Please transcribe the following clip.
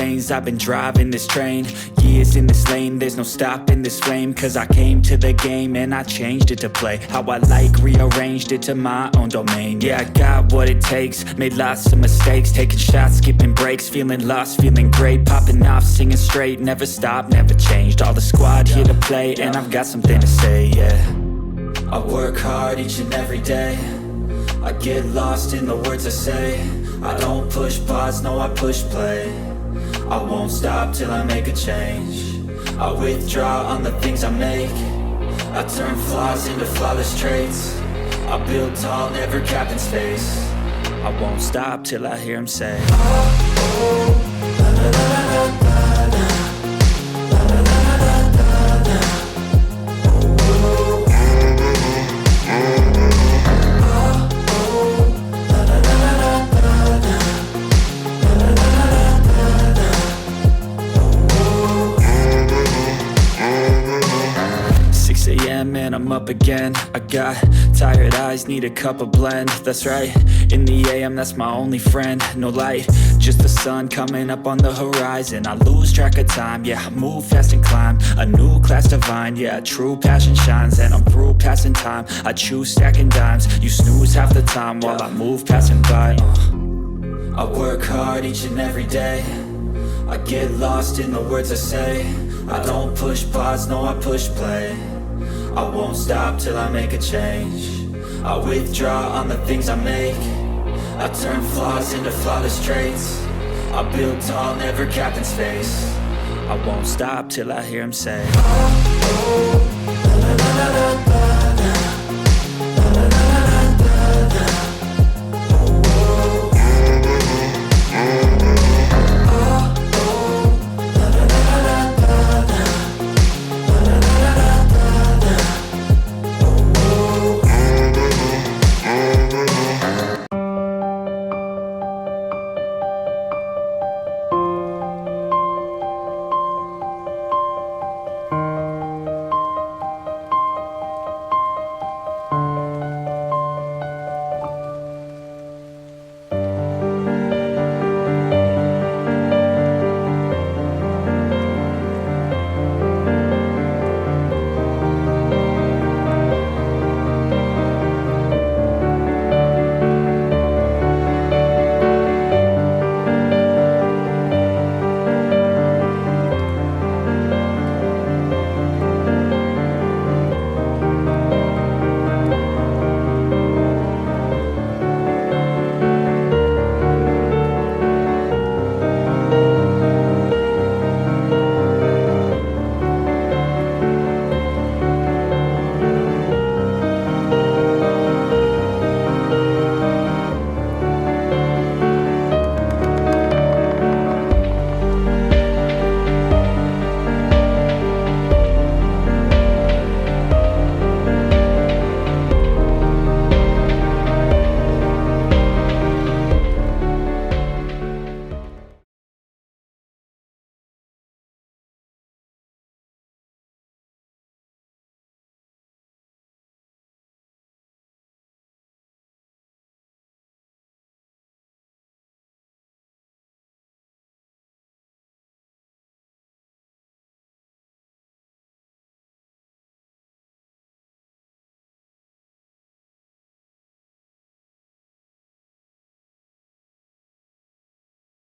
veins, I've been driving this train. Years in this lane, there's no stopping this flame. Cause I came to the game and I changed it to play how I like, rearranged it to my own domain. Yeah, I got what it takes, made lots of mistakes, taking shots, skipping breaks, feeling lost, feeling great, popping off, singing straight, never stopped, never changed. All the squad here to play, and I've got something to say, yeah. I work hard each and every day, I get lost in the words I say. I don't push pause, no I push play. I won't stop till I make a change. I withdraw on the things I make. I turn flaws into flawless traits. I build tall, never capped in space. I won't stop till I hear him say, oh, oh, la, la, la, la, la, la. And I'm up again. I got tired eyes, need a cup of blend. That's right, in the AM, that's my only friend. No light, just the sun coming up on the horizon. I lose track of time, yeah, I move fast and climb a new class divine, yeah, true passion shines. And I'm through passing time, I choose stacking dimes. You snooze half the time while I move passing by. I work hard each and every day, I get lost in the words I say. I don't push pause, no I push play. I won't stop till I make a change. I withdraw on the things I make. I turn flaws into flawless traits. I build tall, never capped in space. I won't stop till I hear him say, oh, oh, la, la, la, la, la.